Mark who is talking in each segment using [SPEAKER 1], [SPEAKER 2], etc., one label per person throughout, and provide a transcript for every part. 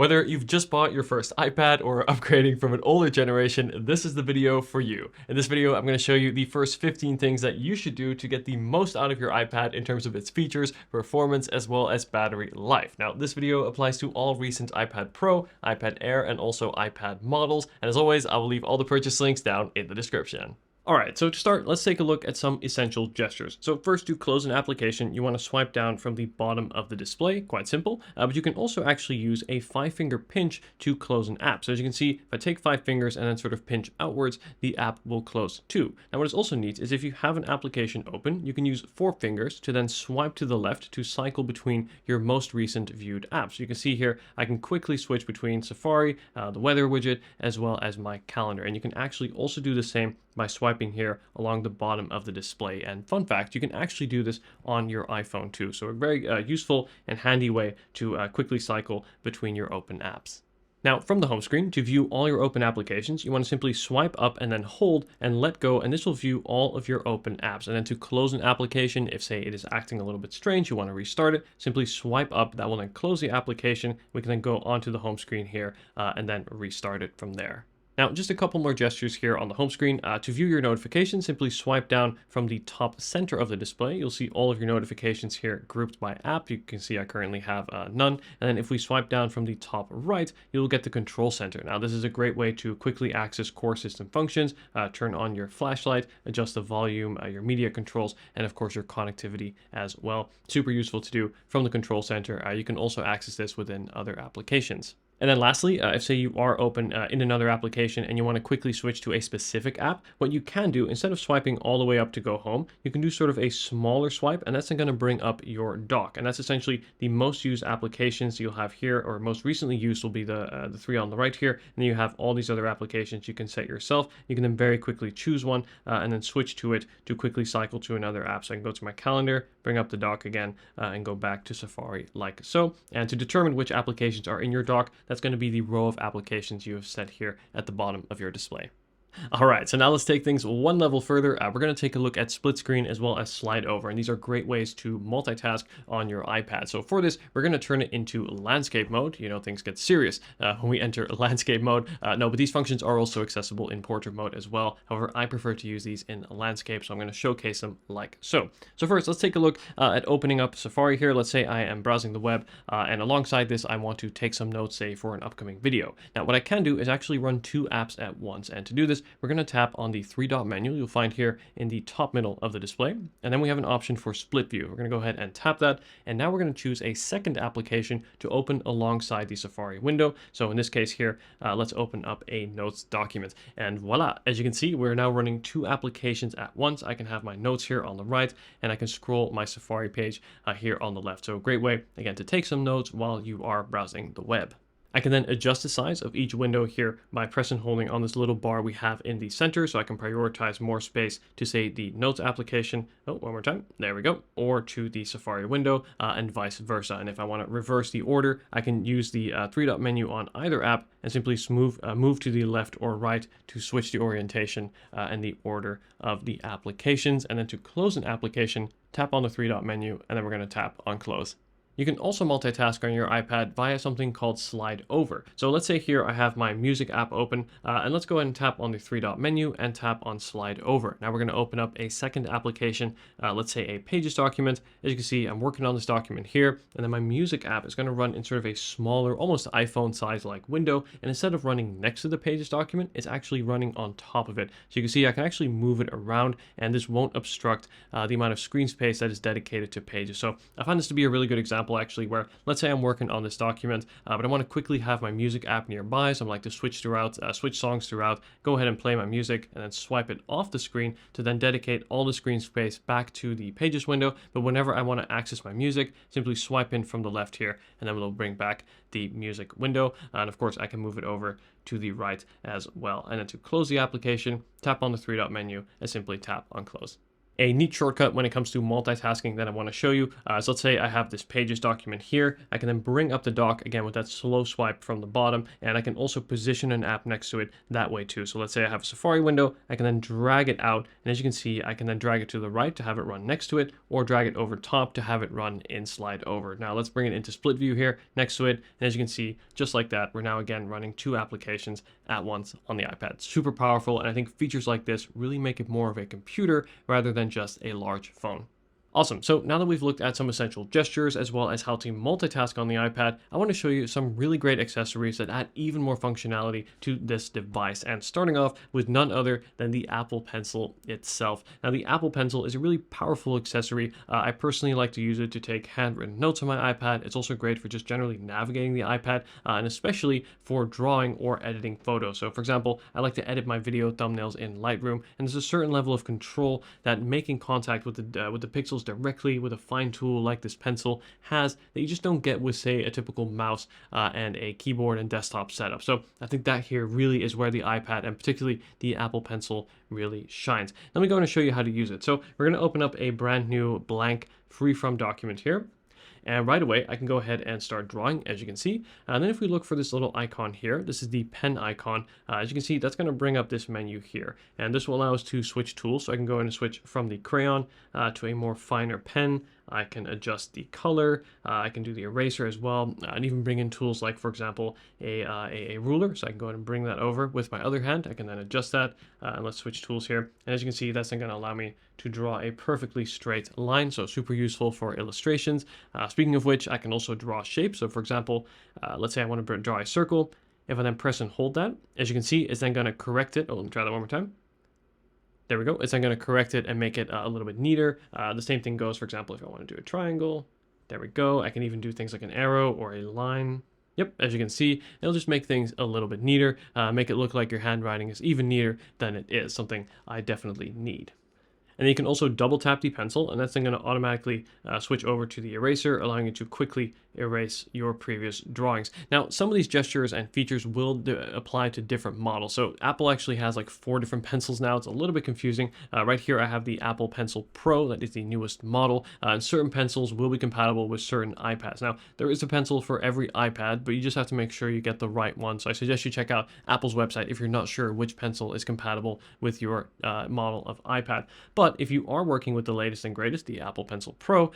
[SPEAKER 1] Whether you've just bought your first iPad or upgrading from an older generation, this is the video for you. In this video, I'm going to show you the first 15 things that you should do to get the most out of your iPad in terms of its features, performance, as well as battery life. Now, this video applies to all recent iPad Pro, iPad Air, and also iPad models. And as always, I will leave all the purchase links down in the description. All right, so to start, let's take a look at some essential gestures. So first, to close an application, you want to swipe down from the bottom of the display, quite simple, but you can also actually use a 5-finger pinch to close an app. So as you can see, if I take 5 fingers and then sort of pinch outwards, the app will close too. Now what is also neat is if you have an application open, you can use 4 fingers to then swipe to the left to cycle between your most recent viewed apps. You can see here, I can quickly switch between Safari, the weather widget, as well as my calendar. And you can actually also do the same by swiping here along the bottom of the display. And fun fact, you can actually do this on your iPhone too. So a very useful and handy way to quickly cycle between your open apps. Now, from the home screen, to view all your open applications, you want to simply swipe up and then hold and let go, and this will view all of your open apps. And then to close an application, if say it is acting a little bit strange, you want to restart it, simply swipe up, that will then close the application. We can then go onto the home screen here and then restart it from there. Now, just a couple more gestures here on the home screen. To view your notifications, simply swipe down from the top center of the display. You'll see all of your notifications here grouped by app. You can see I currently have none. And then if we swipe down from the top right, you'll get the control center. Now, this is a great way to quickly access core system functions, turn on your flashlight, adjust the volume, your media controls, and of course your connectivity as well. Super useful to do from the control center. You can also access this within other applications. And then lastly, if say you are open in another application and you want to quickly switch to a specific app, what you can do, instead of swiping all the way up to go home, you can do sort of a smaller swipe, and that's going to bring up your dock. And that's essentially the most used applications you'll have here, or most recently used will be the 3 on the right here. And then you have all these other applications you can set yourself. You can then very quickly choose one and then switch to it to quickly cycle to another app. So I can go to my calendar, bring up the dock again, and go back to Safari like so. And to determine which applications are in your dock, that's going to be the row of applications you have set here at the bottom of your display. All right, so now let's take things one level further. We're going to take a look at split screen as well as slide over, and these are great ways to multitask on your iPad. So for this, we're going to turn it into landscape mode. You know, things get serious when we enter landscape mode. No, but these functions are also accessible in portrait mode as well. However, I prefer to use these in landscape, so I'm going to showcase them like so. So first, let's take a look at opening up Safari here. Let's say I am browsing the web, and alongside this, I want to take some notes, say, for an upcoming video. Now, what I can do is actually run 2 apps at once, and to do this, we're going to tap on the 3-dot menu you'll find here in the top middle of the display. And then we have an option for split view. We're going to go ahead and tap that. And now we're going to choose a second application to open alongside the Safari window. So in this case here, let's open up a notes document. And voila, as you can see, we're now running 2 applications at once. I can have my notes here on the right, and I can scroll my Safari page here on the left. So a great way, again, to take some notes while you are browsing the web. I can then adjust the size of each window here by pressing and holding on this little bar we have in the center, so I can prioritize more space to, say, the Notes application. Oh, one more time. There we go. Or to the Safari window, and vice versa. And if I want to reverse the order, I can use the 3-dot menu on either app and simply move to the left or right to switch the orientation and the order of the applications. And then to close an application, tap on the 3-dot menu, and then we're going to tap on Close. You can also multitask on your iPad via something called slide over. So let's say here I have my music app open, and let's go ahead and tap on the 3-dot menu and tap on slide over. Now we're going to open up a second application, let's say a Pages document. As you can see, I'm working on this document here, and then my music app is going to run in sort of a smaller, almost iPhone size like window. And instead of running next to the Pages document, it's actually running on top of it. So you can see I can actually move it around, and this won't obstruct the amount of screen space that is dedicated to Pages. So I find this to be a really good example actually, where let's say I'm working on this document, but I want to quickly have my music app nearby, so I'm like to switch songs throughout, go ahead and play my music, and then swipe it off the screen to then dedicate all the screen space back to the Pages window. But whenever I want to access my music, simply swipe in from the left here, and then we'll bring back the music window. And of course, I can move it over to the right as well. And then to close the application, tap on the 3-dot menu and simply tap on Close. a neat shortcut when it comes to multitasking that I want to show you. So let's say I have this Pages document here. I can then bring up the dock again with that slow swipe from the bottom, and I can also position an app next to it that way too. So let's say I have a Safari window, I can then drag it out, and as you can see, I can then drag it to the right to have it run next to it, or drag it over top to have it run in slide over. Now let's bring it into split view here next to it, and as you can see, just like that, we're now again running two applications at once on the iPad. Super powerful, and I think features like this really make it more of a computer rather than just a large phone. Awesome. So now that we've looked at some essential gestures as well as how to multitask on the iPad, I want to show you some really great accessories that add even more functionality to this device. And starting off with none other than the Apple Pencil itself. Now the Apple Pencil is a really powerful accessory. I personally like to use it to take handwritten notes on my iPad. It's also great for just generally navigating the iPad and especially for drawing or editing photos. So for example, I like to edit my video thumbnails in Lightroom, and there's a certain level of control that making contact with the pixels directly with a fine tool like this pencil has that you just don't get with, say, a typical mouse and a keyboard and desktop setup. So I think that here really is where the iPad and particularly the Apple Pencil really shines. Let me go and show you how to use it. So we're going to open up a brand new blank freeform document here. And right away, I can go ahead and start drawing, as you can see. And then if we look for this little icon here, this is the pen icon. As you can see, that's going to bring up this menu here. And this will allow us to switch tools. So I can go in and switch from the crayon to a more finer pen. I can adjust the color. I can do the eraser as well, and even bring in tools like, for example, a ruler. So I can go ahead and bring that over with my other hand. I can then adjust that. And let's switch tools here. And as you can see, that's then going to allow me to draw a perfectly straight line. So super useful for illustrations. Speaking of which, I can also draw shapes. So for example, let's say I want to draw a circle. If I then press and hold that, as you can see, it's then going to correct it. Oh, let me try that one more time. There we go. It's then going to correct it and make it a little bit neater. The same thing goes, for example, if I want to do a triangle. There we go. I can even do things like an arrow or a line. Yep, as you can see, it'll just make things a little bit neater, make it look like your handwriting is even neater than it is, something I definitely need. And then you can also double tap the pencil, and that's then going to automatically switch over to the eraser, allowing you to quickly erase your previous drawings. Now, some of these gestures and features will apply to different models. So Apple actually has like 4 different pencils now. It's a little bit confusing. Right here, I have the Apple Pencil Pro. That is the newest model. And certain pencils will be compatible with certain iPads. Now, there is a pencil for every iPad, but you just have to make sure you get the right one. So I suggest you check out Apple's website if you're not sure which pencil is compatible with your model of iPad. But if you are working with the latest and greatest, the Apple Pencil Pro,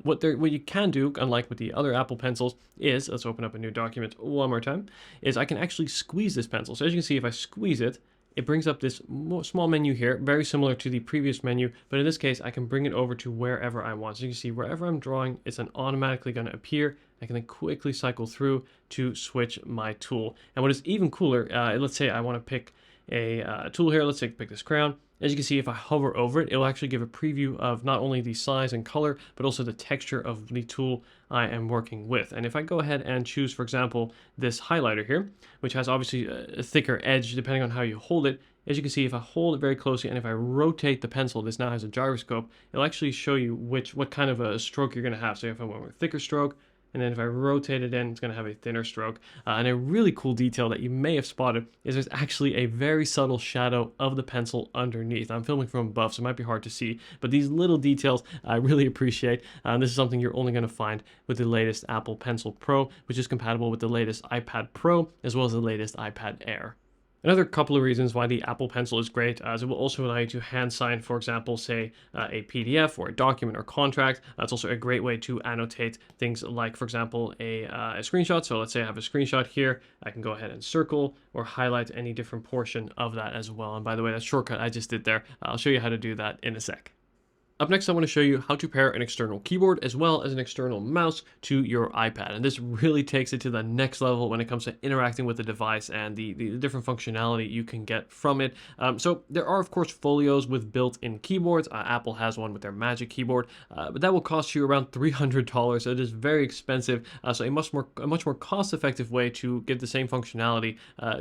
[SPEAKER 1] what you can do, unlike with the other Apple Pencils, is, let's open up a new document one more time, is I can actually squeeze this pencil. So as you can see, if I squeeze it, it brings up this small menu here, very similar to the previous menu, but in this case, I can bring it over to wherever I want. So you can see wherever I'm drawing, it's then automatically going to appear. I can then quickly cycle through to switch my tool. And what is even cooler, let's say I want to pick a tool here. Let's say pick this crayon. As you can see, if I hover over it, it will actually give a preview of not only the size and color, but also the texture of the tool I am working with. And if I go ahead and choose, for example, this highlighter here, which has obviously a thicker edge depending on how you hold it, as you can see, if I hold it very closely and if I rotate the pencil, this now has a gyroscope, it'll actually show you what kind of a stroke you're going to have. So if I went with a thicker stroke, and then if I rotate it in, it's going to have a thinner stroke. And a really cool detail that you may have spotted is there's actually a very subtle shadow of the pencil underneath. I'm filming from above, so it might be hard to see, but these little details I really appreciate. This is something you're only going to find with the latest Apple Pencil Pro, which is compatible with the latest iPad Pro, as well as the latest iPad Air. Another couple of reasons why the Apple Pencil is great is it will also allow you to hand sign, for example, say a PDF or a document or contract. It's also a great way to annotate things like, for example, a screenshot. So let's say I have a screenshot here. I can go ahead and circle or highlight any different portion of that as well. And by the way, that shortcut I just did there, I'll show you how to do that in a sec. Up next, I want to show you how to pair an external keyboard as well as an external mouse to your iPad. And this really takes it to the next level when it comes to interacting with the device and the different functionality you can get from it. So there are, of course, folios with built-in keyboards. Apple has one with their Magic Keyboard, but that will cost you around $300. So it is very expensive. So a much more cost-effective way to get the same functionality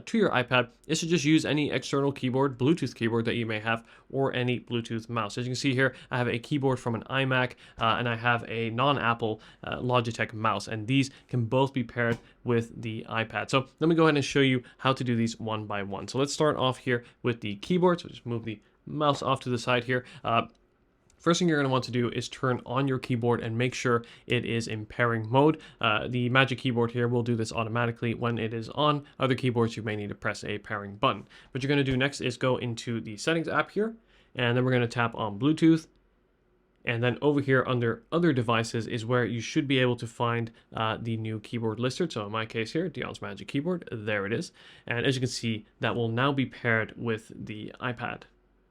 [SPEAKER 1] to your iPad is to just use any external keyboard, Bluetooth keyboard that you may have, or any Bluetooth mouse. As you can see here, I have a keyboard from an iMac and I have a non-Apple Logitech mouse, and these can both be paired with the iPad. So let me go ahead and show you how to do these one by one. So let's start off here with the keyboard. So just move the mouse off to the side here. First thing you're going to want to do is turn on your keyboard and make sure it is in pairing mode. The Magic Keyboard here will do this automatically when it is on. Other keyboards, you may need to press a pairing button. What you're going to do next is go into the settings app here, and then we're going to tap on Bluetooth. And then over here under other devices is where you should be able to find the new keyboard listed. So in my case here, Dion's Magic Keyboard, there it is. And as you can see, that will now be paired with the iPad.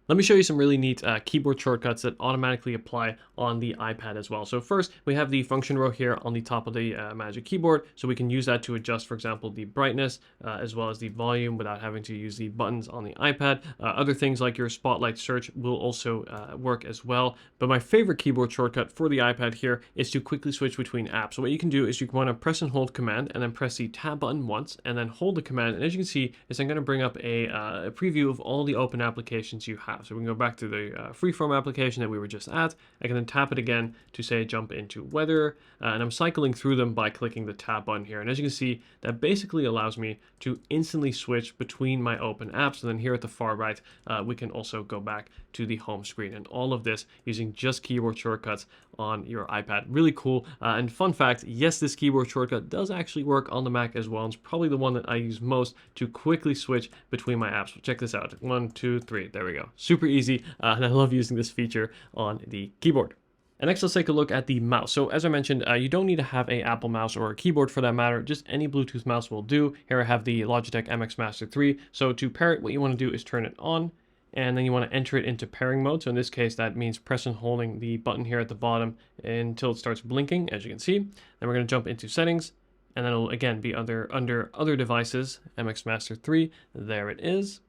[SPEAKER 1] Let me show you some really neat keyboard shortcuts that automatically apply on the iPad as well. So first, we have the function row here on the top of the Magic Keyboard. So we can use that to adjust, for example, the brightness as well as the volume without having to use the buttons on the iPad. Other things like your spotlight search will also work as well. But my favorite keyboard shortcut for the iPad here is to quickly switch between apps. So what you can do is you want to press and hold Command and then press the Tab button once and then hold the Command. And as you can see, it's then going to bring up a preview of all the open applications you have. So we can go back to the freeform application that we were just at. I can then tap it again to say jump into weather, and I'm cycling through them by clicking the tab button here. And as you can see, that basically allows me to instantly switch between my open apps. And then here at the far right, we can also go back to the home screen, and all of this using just keyboard shortcuts on your iPad. Really cool. And fun fact, yes, this keyboard shortcut does actually work on the Mac as well. And it's probably the one that I use most to quickly switch between my apps. So check this out. 1, 2, 3. There we go. Super easy. And I love using this feature on the keyboard. And next, let's take a look at the mouse. So as I mentioned, you don't need to have an Apple mouse or a keyboard for that matter. Just any Bluetooth mouse will do. Here I have the Logitech MX Master 3. So to pair it, what you want to do is turn it on, and then you want to enter it into pairing mode. So in this case, that means press and holding the button here at the bottom until it starts blinking, as you can see. Then we're going to jump into settings, and then it'll again be under other devices, MX Master 3. There it is.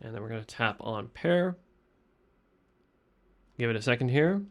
[SPEAKER 1] And then we're going to tap on pair. Give it a second here.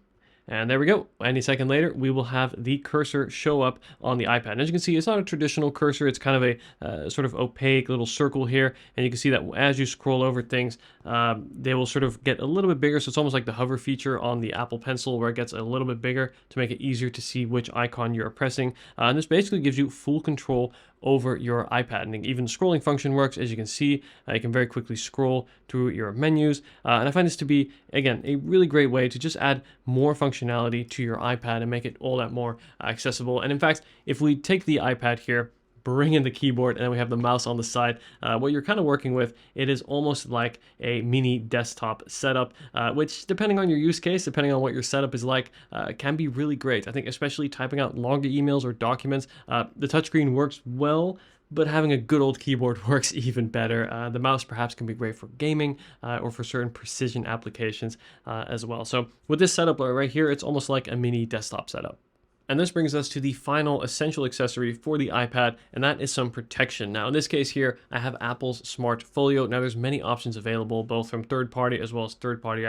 [SPEAKER 1] And there we go. Any second later, we will have the cursor show up on the iPad. And as you can see, it's not a traditional cursor. It's kind of a sort of opaque little circle here. And you can see that as you scroll over things, they will sort of get a little bit bigger. So it's almost like the hover feature on the Apple Pencil where it gets a little bit bigger to make it easier to see which icon you're pressing. And this basically gives you full control over your iPad. And even the scrolling function works. As you can see, you can very quickly scroll through your menus. And I find this to be, again, a really great way to just add more functionality to your iPad and make it all that more accessible. And in fact, if we take the iPad here, bring in the keyboard, and then we have the mouse on the side, what you're kind of working with, it is almost like a mini desktop setup, which depending on your use case, depending on what your setup is like, can be really great. I think especially typing out longer emails or documents, the touchscreen works well, but having a good old keyboard works even better. The mouse perhaps can be great for gaming or for certain precision applications as well. So with this setup right here, it's almost like a mini desktop setup. And this brings us to the final essential accessory for the iPad, and that is some protection. Now, in this case here, I have Apple's Smart Folio. Now, there's many options available, both from third-party as well as third-party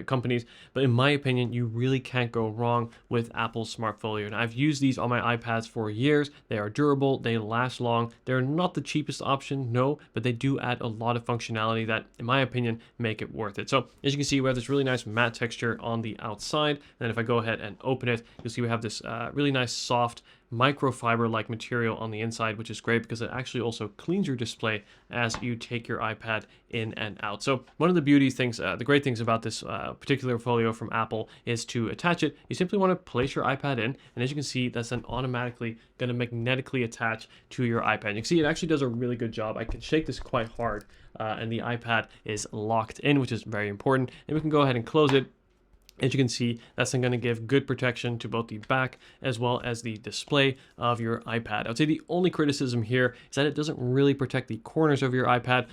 [SPEAKER 1] companies, but in my opinion, you really can't go wrong with Apple's Smart Folio. And I've used these on my iPads for years. They are durable, they last long. They're not the cheapest option, no, but they do add a lot of functionality that, in my opinion, make it worth it. So, as you can see, we have this really nice matte texture on the outside, and then if I go ahead and open it, you'll see we have this really nice soft microfiber-like material on the inside, which is great because it actually also cleans your display as you take your iPad in and out. So one of the the great things about this particular folio from Apple is to attach it. You simply want to place your iPad in, and as you can see, that's then automatically going to magnetically attach to your iPad. You can see it actually does a really good job. I can shake this quite hard, and the iPad is locked in, which is very important. And we can go ahead and close it. As you can see, that's then going to give good protection to both the back as well as the display of your iPad. I would say the only criticism here is that it doesn't really protect the corners of your iPad,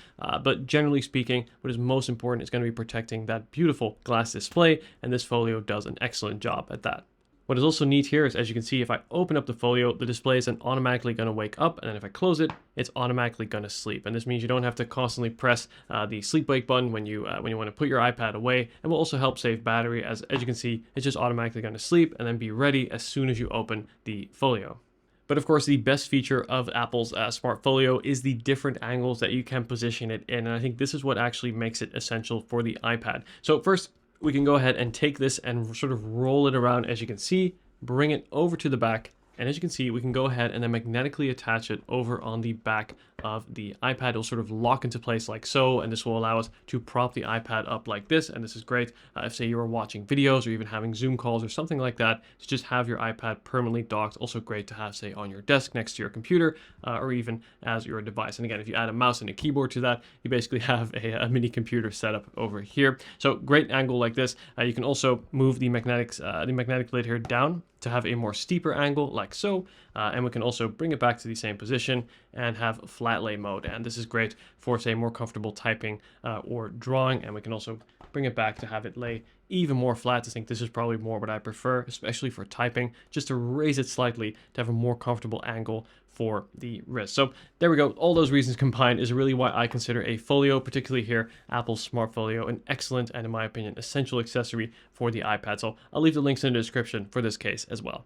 [SPEAKER 1] but generally speaking, what is most important is going to be protecting that beautiful glass display, and this folio does an excellent job at that. What is also neat here is, as you can see, if I open up the folio, the display is then automatically going to wake up, and then if I close it, it's automatically going to sleep. And this means you don't have to constantly press the sleep wake button when you want to put your iPad away, and will also help save battery. As you can see, it's just automatically going to sleep and then be ready as soon as you open the folio. But of course, the best feature of Apple's Smart Folio is the different angles that you can position it in, and I think this is what actually makes it essential for the iPad. So first, we can go ahead and take this and sort of roll it around, as you can see, bring it over to the back, And as you can see, we can go ahead and then magnetically attach it over on the back of the iPad. It'll sort of lock into place like so, and this will allow us to prop the iPad up like this. And this is great if, say, you are watching videos or even having Zoom calls or something like that, to just have your iPad permanently docked. Also great to have, say, on your desk next to your computer or even as your device. And again, if you add a mouse and a keyboard to that, you basically have a mini computer setup over here. So great angle like this. You can also move the magnetic plate here down to have a more steeper angle like so, and we can also bring it back to the same position and have flat lay mode. And this is great for, say, more comfortable typing or drawing, and we can also bring it back to have it lay even more flat. I think this is probably more what I prefer, especially for typing, just to raise it slightly to have a more comfortable angle for the wrist. So there we go. All those reasons combined is really why I consider a folio, particularly here, Apple's Smart Folio, an excellent and, in my opinion, essential accessory for the iPad. So I'll leave the links in the description for this case as well.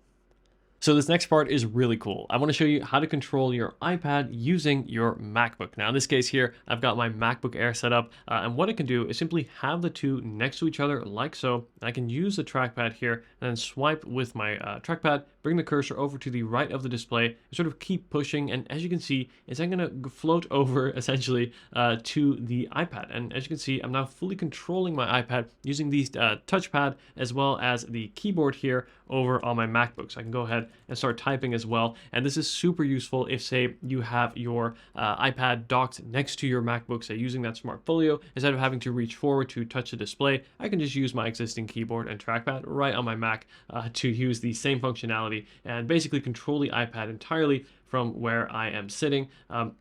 [SPEAKER 1] So this next part is really cool. I want to show you how to control your iPad using your MacBook. Now in this case here, I've got my MacBook Air set up, and what I can do is simply have the two next to each other like so. I can use the trackpad here and then swipe with my trackpad, bring the cursor over to the right of the display, and sort of keep pushing. And as you can see, it's then going to float over essentially to the iPad. And as you can see, I'm now fully controlling my iPad using the touchpad as well as the keyboard here over on my MacBook. So I can go ahead and start typing as well. And this is super useful if, say, you have your iPad docked next to your MacBook, say using that Smart Folio. Instead of having to reach forward to touch the display, I can just use my existing keyboard and trackpad right on my Mac to use the same functionality and basically control the iPad entirely from where I am sitting.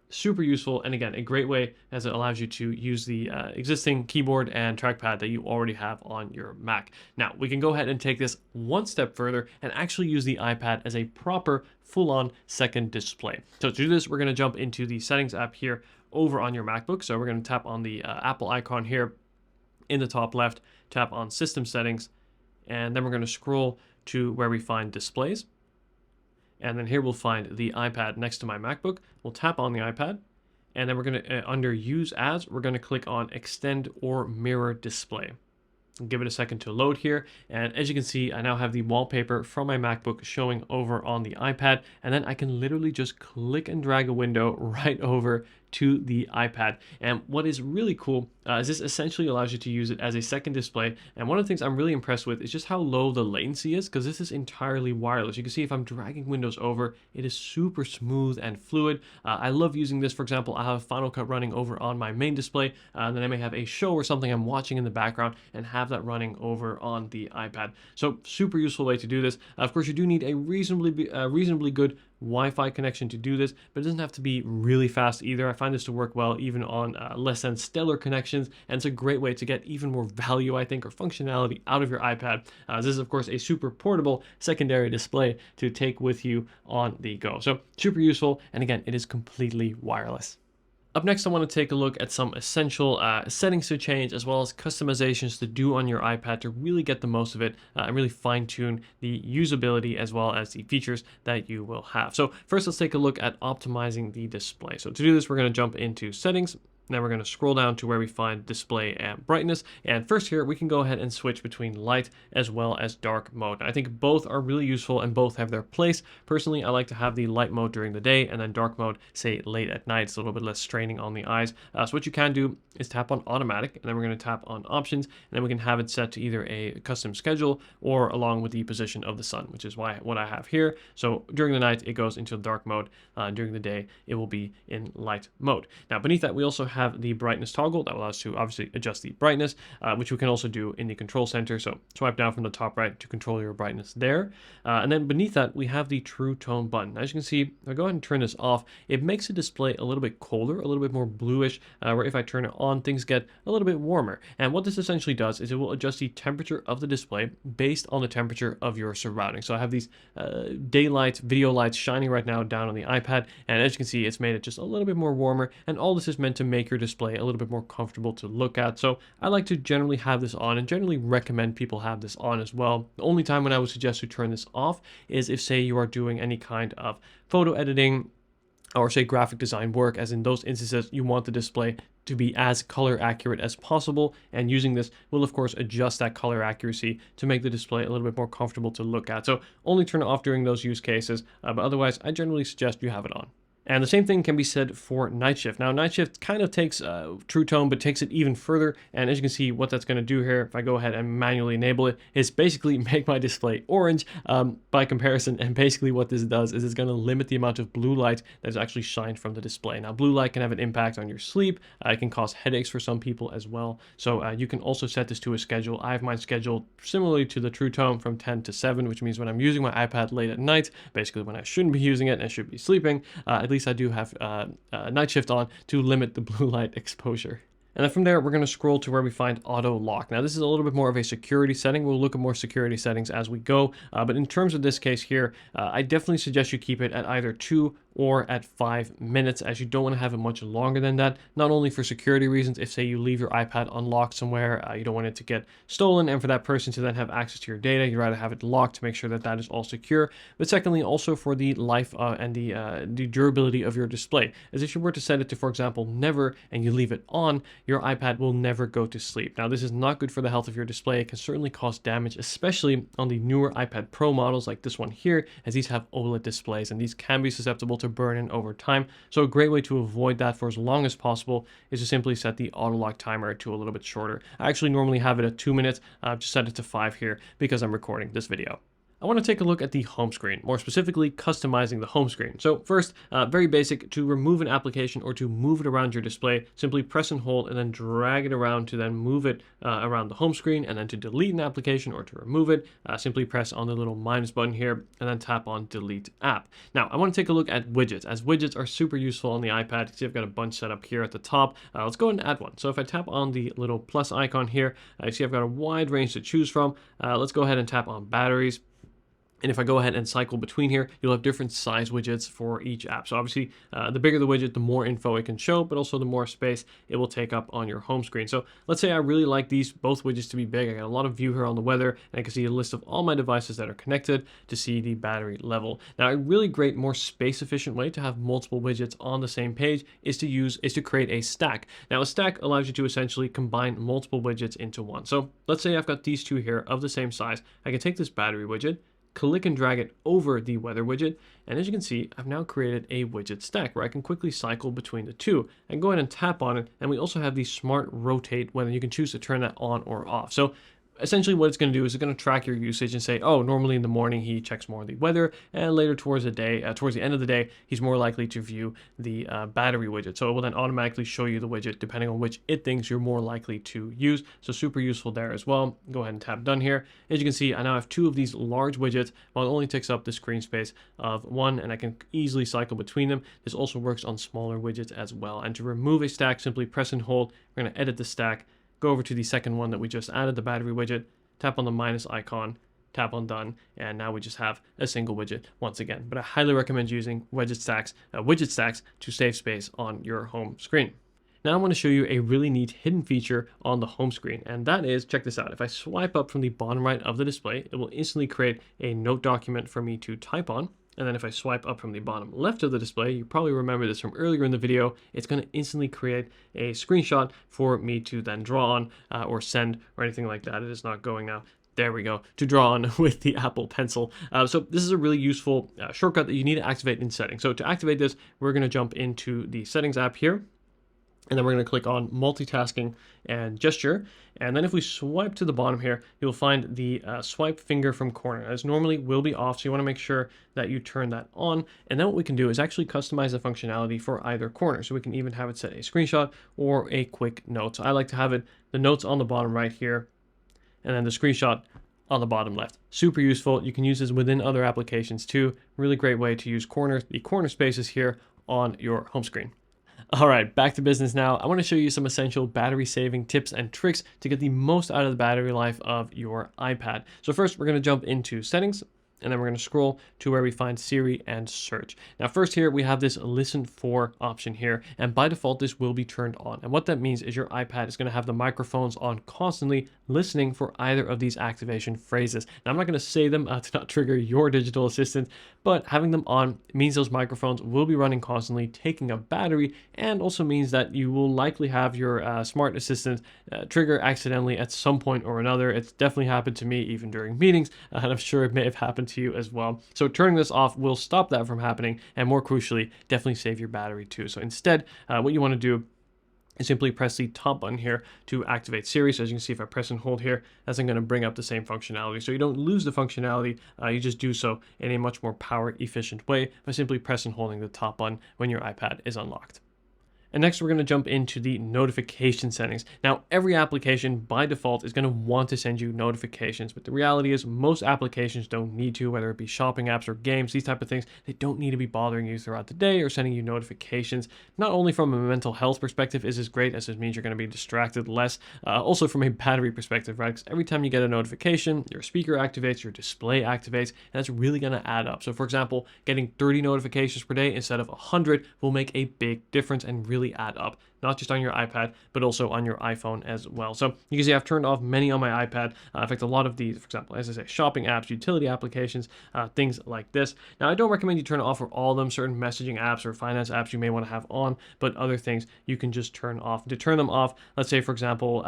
[SPEAKER 1] Super useful, and again, a great way as it allows you to use the existing keyboard and trackpad that you already have on your Mac. Now, we can go ahead and take this one step further and actually use the iPad as a proper full-on second display. So to do this, we're gonna jump into the settings app here over on your MacBook. So we're gonna tap on the Apple icon here in the top left, tap on System Settings, and then we're gonna scroll to where we find Displays. And then here we'll find the iPad next to my MacBook. We'll tap on the iPad, and then we're going to, under Use As, we're going to click on Extend or Mirror Display. Give it a second to load here, and as you can see, I now have the wallpaper from my MacBook showing over on the iPad, and then I can literally just click and drag a window right over to the iPad. And what is really cool is this essentially allows you to use it as a second display. And one of the things I'm really impressed with is just how low the latency is, because this is entirely wireless. You can see if I'm dragging windows over, it is super smooth and fluid. I love using this. For example, I have Final Cut running over on my main display, and then I may have a show or something I'm watching in the background and have that running over on the iPad. So super useful way to do this. Of course, you do need a reasonably good Wi-Fi connection to do this, but it doesn't have to be really fast either. I find this to work well even on less than stellar connections, and it's a great way to get even more value, I think, or functionality out of your iPad. This is, of course, a super portable secondary display to take with you on the go. So super useful, and again, it is completely wireless. Up next, I want to take a look at some essential settings to change, as well as customizations to do on your iPad to really get the most of it and really fine tune the usability as well as the features that you will have. So first, let's take a look at optimizing the display. So to do this, we're going to jump into settings. Now we're going to scroll down to where we find display and brightness. And first here, we can go ahead and switch between light as well as dark mode. I think both are really useful and both have their place. Personally, I like to have the light mode during the day and then dark mode, say, late at night. It's a little bit less straining on the eyes. So what you can do is tap on automatic, and then we're going to tap on options, and then we can have it set to either a custom schedule or along with the position of the sun, which is what I have here. So during the night, it goes into dark mode. During the day, it will be in light mode. Now beneath that, we also have the brightness toggle that allows us to obviously adjust the brightness, which we can also do in the control center. So swipe down from the top right to control your brightness there. And then beneath that, we have the true tone button. As you can see, if I go ahead and turn this off, it makes the display a little bit colder, a little bit more bluish, where if I turn it on, things get a little bit warmer. And what this essentially does is it will adjust the temperature of the display based on the temperature of your surroundings. So I have these daylight video lights shining right now down on the iPad, and as you can see, it's made it just a little bit more warmer, and all this is meant to make your display a little bit more comfortable to look at. So I like to generally have this on and generally recommend people have this on as well. The only time when I would suggest to turn this off is if, say, you are doing any kind of photo editing, or say graphic design work, as in those instances you want the display to be as color accurate as possible, and using this will of course adjust that color accuracy to make the display a little bit more comfortable to look at. So only turn it off during those use cases, but otherwise I generally suggest you have it on. And the same thing can be said for night shift. Now, night shift kind of takes True Tone, but takes it even further. And as you can see, what that's going to do here, if I go ahead and manually enable it, is basically make my display orange by comparison. And basically what this does is it's going to limit the amount of blue light that is actually shined from the display. Now, blue light can have an impact on your sleep. It can cause headaches for some people as well. So you can also set this to a schedule. I have mine scheduled similarly to the True Tone from 10 to 7, which means when I'm using my iPad late at night, basically when I shouldn't be using it and I should be sleeping, at least I do have night shift on to limit the blue light exposure. And then from there, we're going to scroll to where we find auto lock. Now, this is a little bit more of a security setting. We'll look at more security settings as we go. But in terms of this case here, I definitely suggest you keep it at either 2 or at 5 minutes, as you don't want to have it much longer than that. Not only for security reasons, if say you leave your iPad unlocked somewhere, you don't want it to get stolen, and for that person to then have access to your data, you'd rather have it locked to make sure that that is all secure. But secondly, also for the life and the durability of your display, as if you were to set it to, for example, never, and you leave it on, your iPad will never go to sleep. Now, this is not good for the health of your display. It can certainly cause damage, especially on the newer iPad Pro models like this one here, as these have OLED displays, and these can be susceptible to burn in over time. So a great way to avoid that for as long as possible is to simply set the auto lock timer to a little bit shorter. I actually normally have it at 2 minutes. I've just set it to 5 here because I'm recording this video. I want to take a look at the home screen, more specifically customizing the home screen. So first, very basic, to remove an application or to move it around your display, simply press and hold and then drag it around to then move it around the home screen. And then to delete an application or to remove it, simply press on the little minus button here and then tap on delete app. Now, I want to take a look at widgets, as widgets are super useful on the iPad. You see I've got a bunch set up here at the top. Let's go ahead and add one. So if I tap on the little plus icon here, you see I've got a wide range to choose from. Let's go ahead and tap on batteries. And if I go ahead and cycle between here, you'll have different size widgets for each app. So obviously, the bigger the widget, the more info it can show, but also the more space it will take up on your home screen. So let's say I really like these both widgets to be big. I got a lot of view here on the weather, and I can see a list of all my devices that are connected to see the battery level. Now, a really great, more space efficient way to have multiple widgets on the same page is to create a stack. Now, a stack allows you to essentially combine multiple widgets into one. So let's say I've got these two here of the same size. I can take this battery widget, click and drag it over the weather widget, and as you can see, I've now created a widget stack where I can quickly cycle between the two. And go ahead and tap on it, and we also have the smart rotate, whether you can choose to turn that on or off. So essentially what it's going to do is it's going to track your usage and say, oh, normally in the morning he checks more of the weather, and later towards the day, towards the end of the day, he's more likely to view the battery widget. So it will then automatically show you the widget depending on which it thinks you're more likely to use. So super useful there as well. Go ahead and tap done here. As you can see, I now have two of these large widgets, while it only takes up the screen space of one, and I can easily cycle between them. This also works on smaller widgets as well. And to remove a stack, simply press and hold. We're going to edit the stack, go over to the second one that we just added, the battery widget, tap on the minus icon, tap on done, and now we just have a single widget once again. But I highly recommend using widget stacks to save space on your home screen. Now I want to show you a really neat hidden feature on the home screen, and that is, check this out. If I swipe up from the bottom right of the display, it will instantly create a note document for me to type on. And then if I swipe up from the bottom left of the display, you probably remember this from earlier in the video, it's going to instantly create a screenshot for me to then draw on or send or anything like that. It is not going now. There we go, to draw on with the Apple Pencil. So this is a really useful shortcut that you need to activate in settings. So to activate this, we're going to jump into the settings app here. And then we're going to click on multitasking and gesture. And then if we swipe to the bottom here, you'll find the swipe finger from corner. As normally will be off, so you want to make sure that you turn that on. And then what we can do is actually customize the functionality for either corner. So we can even have it set a screenshot or a quick note. So I like to have it, the notes on the bottom right here, and then the screenshot on the bottom left. Super useful. You can use this within other applications too. Really great way to use the corner spaces here on your home screen. All right, back to business now. I want to show you some essential battery saving tips and tricks to get the most out of the battery life of your iPad. So first, we're going to jump into settings. and then we're going to scroll to where we find Siri and search. Now, first here, we have this listen for option here, and by default, this will be turned on. And what that means is your iPad is going to have the microphones on constantly listening for either of these activation phrases. Now, I'm not going to say them to not trigger your digital assistant, but having them on means those microphones will be running constantly, taking up battery, and also means that you will likely have your smart assistant trigger accidentally at some point or another. It's definitely happened to me even during meetings, and I'm sure it may have happened to you as well. So turning this off will stop that from happening, and more crucially, definitely save your battery too. So instead, what you want to do is simply press the top button here to activate Siri. So as you can see, if I press and hold here, that's going to bring up the same functionality. So you don't lose the functionality, you just do so in a much more power efficient way by simply pressing and holding the top button when your iPad is unlocked. And next, we're going to jump into the notification settings. Now, every application by default is going to want to send you notifications, but the reality is most applications don't need to, whether it be shopping apps or games, these type of things. They don't need to be bothering you throughout the day or sending you notifications. Not only from a mental health perspective is this great, as it means you're going to be distracted less, also from a battery perspective, right? Because every time you get a notification, your speaker activates, your display activates, and that's really going to add up. So for example, getting 30 notifications per day instead of 100 will make a big difference and really add up, not just on your iPad, but also on your iPhone as well. So you can see I've turned off many on my iPad. In fact, a lot of these, for example, as I say, shopping apps, utility applications, things like this. Now, I don't recommend you turn it off for all of them. Certain messaging apps or finance apps you may want to have on, but other things you can just turn off. To turn them off, let's say, for example,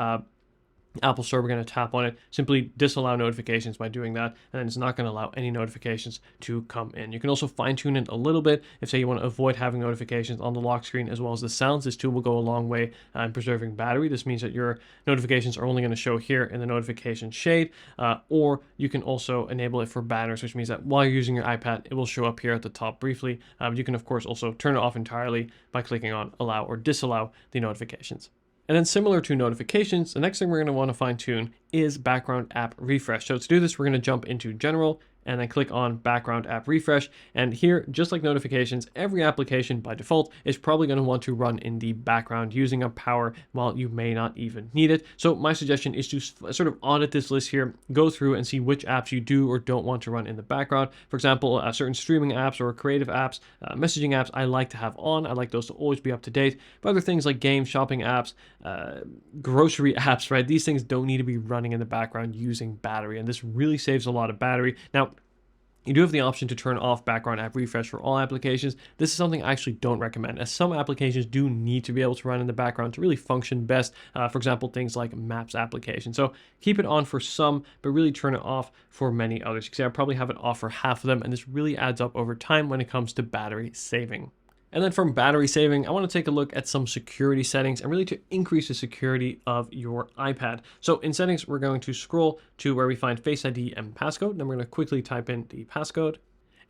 [SPEAKER 1] Apple Store, we're going to tap on it, simply disallow notifications by doing that, and then it's not going to allow any notifications to come in. You can also fine tune it a little bit if, say, you want to avoid having notifications on the lock screen as well as the sounds. This tool will go a long way in preserving battery. This means that your notifications are only going to show here in the notification shade, or you can also enable it for banners, which means that while you're using your iPad, it will show up here at the top briefly. You can, of course, also turn it off entirely by clicking on allow or disallow the notifications. And then similar to notifications, the next thing we're going to want to fine tune is background app refresh. So to do this, we're going to jump into general and then click on background app refresh. And here, just like notifications, every application by default is probably going to want to run in the background using up power while you may not even need it. So my suggestion is to sort of audit this list here, go through and see which apps you do or don't want to run in the background. For example, certain streaming apps or creative apps, messaging apps, I like to have on. I like those to always be up to date. But other things like games, shopping apps, grocery apps, right? These things don't need to be running in the background using battery. And this really saves a lot of battery. Now, you do have the option to turn off background app refresh for all applications. This is something I actually don't recommend, as some applications do need to be able to run in the background to really function best. For example, things like Maps applications. So keep it on for some, but really turn it off for many others. You can see I probably have it off for half of them, and this really adds up over time when it comes to battery saving. And then from battery saving, I want to take a look at some security settings and really to increase the security of your iPad. So in settings, we're going to scroll to where we find Face ID and passcode. Then we're going to quickly type in the passcode.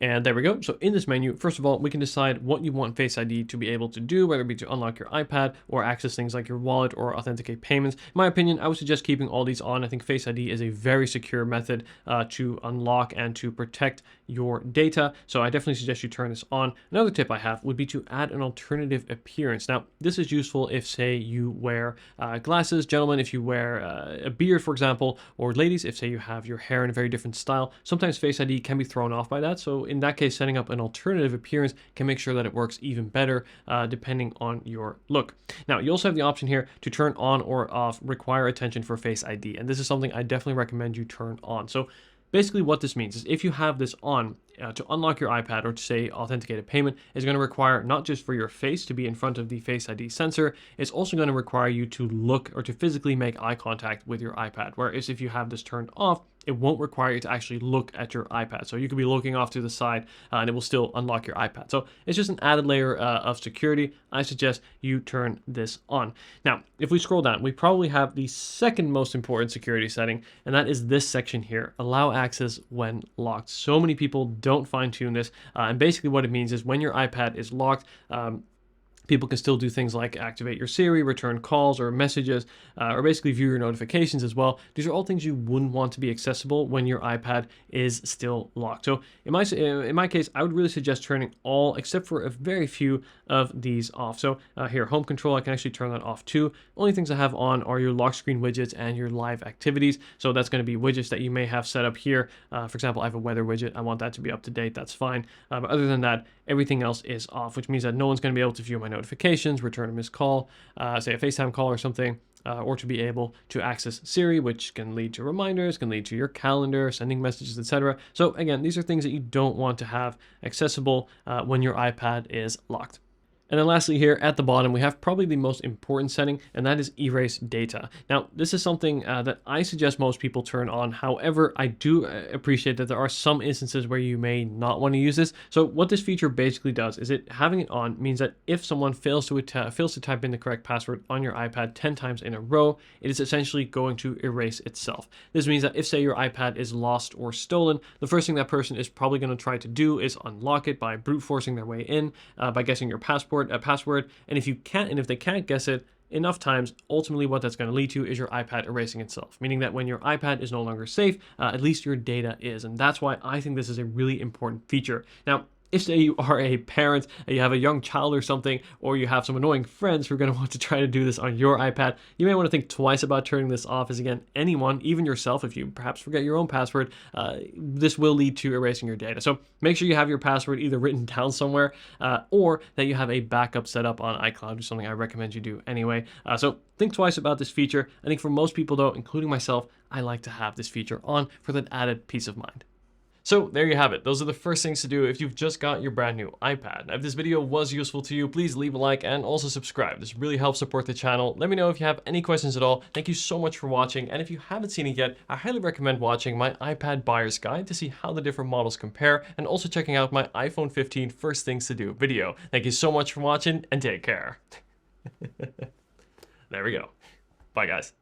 [SPEAKER 1] And there we go. So in this menu, first of all, we can decide what you want Face ID to be able to do, whether it be to unlock your iPad or access things like your wallet or authenticate payments. In my opinion, I would suggest keeping all these on. I think Face ID is a very secure method to unlock and to protect your data. So I definitely suggest you turn this on. Another tip I have would be to add an alternative appearance. Now, this is useful if, say, you wear glasses, gentlemen, if you wear a beard, for example, or ladies, if, say, you have your hair in a very different style. Sometimes Face ID can be thrown off by that. So in that case, setting up an alternative appearance can make sure that it works even better depending on your look. Now, you also have the option here to turn on or off require attention for Face ID. And this is something I definitely recommend you turn on. So basically what this means is if you have this on, to unlock your iPad or to say authenticate a payment is going to require not just for your face to be in front of the Face ID sensor, it's also going to require you to look or to physically make eye contact with your iPad. Whereas if you have this turned off, it won't require you to actually look at your iPad. So you could be looking off to the side and it will still unlock your iPad. So it's just an added layer of security. I suggest you turn this on. Now, if we scroll down, we probably have the second most important security setting, and that is this section here, allow access when locked. So many people don't fine tune this. And basically what it means is when your iPad is locked, people can still do things like activate your Siri, return calls or messages, or basically view your notifications as well. These are all things you wouldn't want to be accessible when your iPad is still locked. So in my case, I would really suggest turning all except for a very few of these off. So here, home control, I can actually turn that off too. Only things I have on are your lock screen widgets and your live activities. So that's going to be widgets that you may have set up here. For example, I have a weather widget. I want that to be up to date. That's fine. But other than that, everything else is off, which means that no one's going to be able to view my notifications, return a missed call, say a FaceTime call or something, or to be able to access Siri, which can lead to reminders, can lead to your calendar, sending messages, etc. So again, these are things that you don't want to have accessible when your iPad is locked. And then lastly here at the bottom, we have probably the most important setting, and that is erase data. Now, this is something that I suggest most people turn on. However, I do appreciate that there are some instances where you may not want to use this. So what this feature basically does is having it on means that if someone fails to type in the correct password on your iPad 10 times in a row, it is essentially going to erase itself. This means that if, say, your iPad is lost or stolen, the first thing that person is probably going to try to do is unlock it by brute forcing their way in, by guessing your password, and if they can't guess it enough times, ultimately what that's going to lead to is your iPad erasing itself, meaning that when your iPad is no longer safe, at least your data is. And that's why I think this is a really important feature. Now, if, say, you are a parent, you have a young child or something, or you have some annoying friends who are going to want to try to do this on your iPad, you may want to think twice about turning this off, as again, anyone, even yourself, if you perhaps forget your own password, this will lead to erasing your data. So make sure you have your password either written down somewhere, or that you have a backup set up on iCloud, which is something I recommend you do anyway. So think twice about this feature. I think for most people though, including myself, I like to have this feature on for that added peace of mind. So there you have it. Those are the first things to do if you've just got your brand new iPad. Now, if this video was useful to you, please leave a like and also subscribe. This really helps support the channel. Let me know if you have any questions at all. Thank you so much for watching. And if you haven't seen it yet, I highly recommend watching my iPad buyer's guide to see how the different models compare, and also checking out my iPhone 15 first things to do video. Thank you so much for watching and take care. There we go. Bye guys.